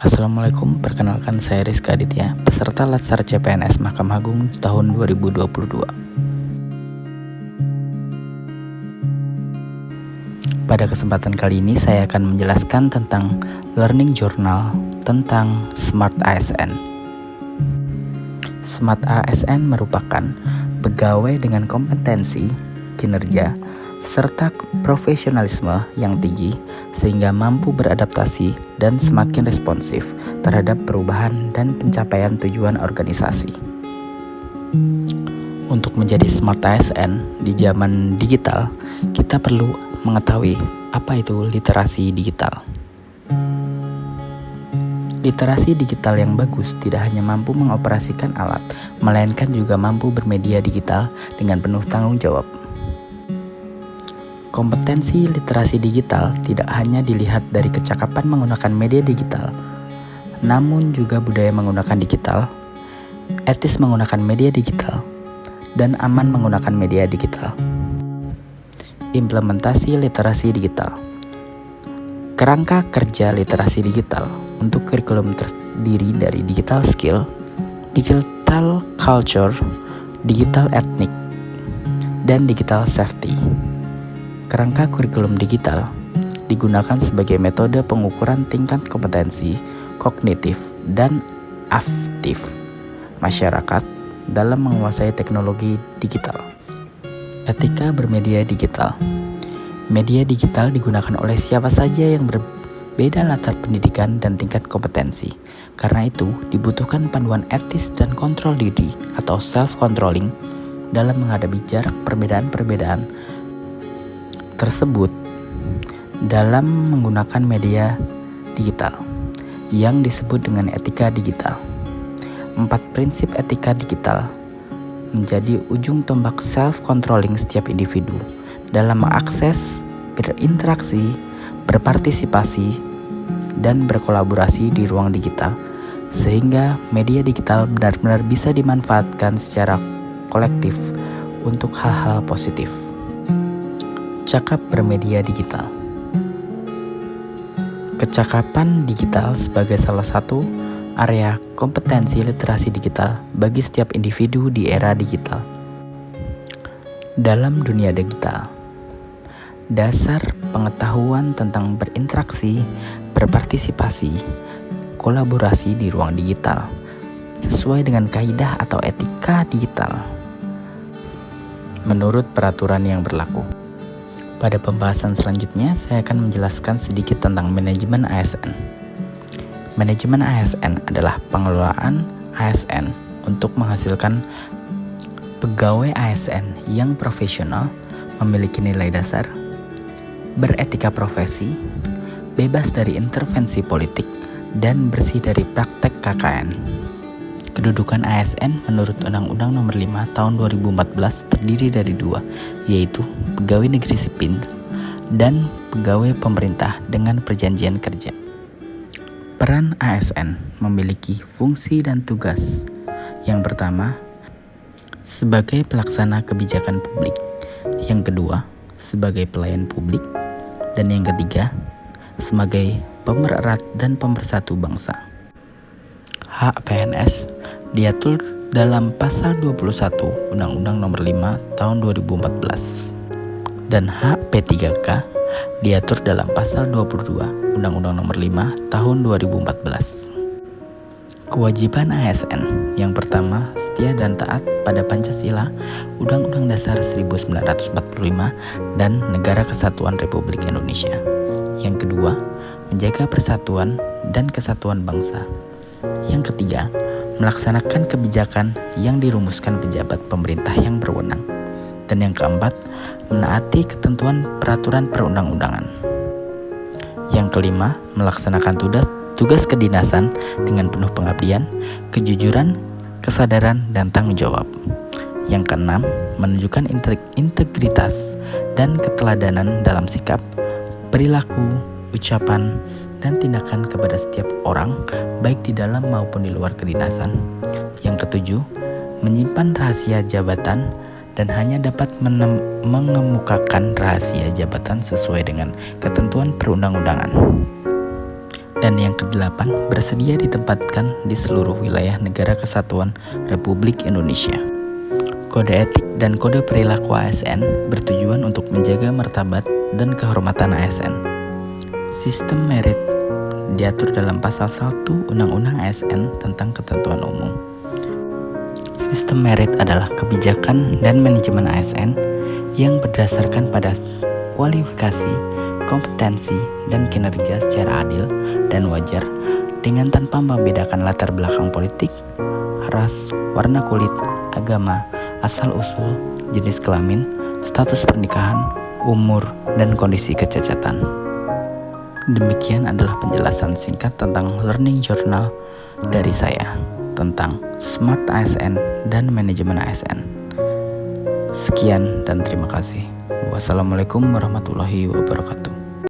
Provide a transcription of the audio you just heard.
Assalamualaikum, perkenalkan saya Rizka Aditya, peserta Latsar CPNS Mahkamah Agung tahun 2022. Pada kesempatan kali ini saya akan menjelaskan tentang Learning Journal tentang Smart ASN. Smart ASN merupakan pegawai dengan kompetensi, kinerja, serta profesionalisme yang tinggi sehingga mampu beradaptasi dan semakin responsif terhadap perubahan dan pencapaian tujuan organisasi. Untuk menjadi smart ASN di zaman digital, kita perlu mengetahui apa itu literasi digital. Literasi digital yang bagus tidak hanya mampu mengoperasikan alat, melainkan juga mampu bermedia digital dengan penuh tanggung jawab. Kompetensi literasi digital tidak hanya dilihat dari kecakapan menggunakan media digital, namun juga budaya menggunakan digital, etis menggunakan media digital, dan aman menggunakan media digital. Implementasi literasi digital. Kerangka kerja literasi digital untuk kurikulum terdiri dari digital skill, digital culture, digital ethnic, dan digital safety. Kerangka kurikulum digital digunakan sebagai metode pengukuran tingkat kompetensi kognitif dan afektif masyarakat dalam menguasai teknologi digital. Etika bermedia digital. Media digital digunakan oleh siapa saja yang berbeda latar pendidikan dan tingkat kompetensi. Karena itu, dibutuhkan panduan etis dan kontrol diri atau self-controlling dalam menghadapi jarak perbedaan-perbedaan tersebut dalam menggunakan media digital yang disebut dengan etika digital. 4 prinsip etika digital menjadi ujung tombak self-controlling setiap individu dalam mengakses, berinteraksi, berpartisipasi, dan berkolaborasi di ruang digital sehingga media digital benar-benar bisa dimanfaatkan secara kolektif untuk hal-hal positif. Cakap bermedia digital. Kecakapan digital sebagai salah satu area kompetensi literasi digital bagi setiap individu di era digital. Dalam dunia digital, dasar pengetahuan tentang berinteraksi, berpartisipasi, kolaborasi di ruang digital sesuai dengan kaidah atau etika digital menurut peraturan yang berlaku. Pada pembahasan selanjutnya, saya akan menjelaskan sedikit tentang manajemen ASN. Manajemen ASN adalah pengelolaan ASN untuk menghasilkan pegawai ASN yang profesional, memiliki nilai dasar, beretika profesi, bebas dari intervensi politik, dan bersih dari praktek KKN. Kedudukan ASN menurut Undang-Undang Nomor 5 Tahun 2014 terdiri dari 2, yaitu pegawai negeri sipil dan pegawai pemerintah dengan perjanjian kerja. Peran ASN memiliki fungsi dan tugas. Yang pertama, sebagai pelaksana kebijakan publik. Yang kedua, sebagai pelayan publik. Dan yang ketiga, sebagai pemererat dan pemersatu bangsa. Hak PNS diatur dalam pasal 21 Undang-Undang Nomor 5 Tahun 2014 dan hak P3K diatur dalam pasal 22 Undang-Undang Nomor 5 Tahun 2014. Kewajiban ASN yang pertama, setia dan taat pada Pancasila, Undang-Undang Dasar 1945 dan Negara Kesatuan Republik Indonesia. Yang kedua, menjaga persatuan dan kesatuan bangsa. Yang ketiga, melaksanakan kebijakan yang dirumuskan pejabat pemerintah yang berwenang. Dan yang keempat, menaati ketentuan peraturan perundang-undangan. Yang kelima, melaksanakan tugas kedinasan dengan penuh pengabdian, kejujuran, kesadaran, dan tanggung jawab. Yang keenam, menunjukkan integritas dan keteladanan dalam sikap, perilaku, ucapan, dan tindakan kepada setiap orang, baik di dalam maupun di luar kedinasan. Yang ketujuh, menyimpan rahasia jabatan dan hanya dapat mengemukakan rahasia jabatan sesuai dengan ketentuan perundang-undangan. Dan yang kedelapan, bersedia ditempatkan di seluruh wilayah Negara Kesatuan Republik Indonesia. Kode etik dan kode perilaku ASN bertujuan untuk menjaga martabat dan kehormatan ASN. Sistem merit diatur dalam pasal 1 Undang-Undang ASN tentang ketentuan umum. Sistem merit adalah kebijakan dan manajemen ASN yang berdasarkan pada kualifikasi, kompetensi, dan kinerja secara adil dan wajar dengan tanpa membedakan latar belakang politik, ras, warna kulit, agama, asal-usul, jenis kelamin, status pernikahan, umur, dan kondisi kecacatan. Demikian adalah penjelasan singkat tentang Learning Journal dari saya tentang Smart ASN dan manajemen ASN. Sekian dan terima kasih. Wassalamualaikum warahmatullahi wabarakatuh.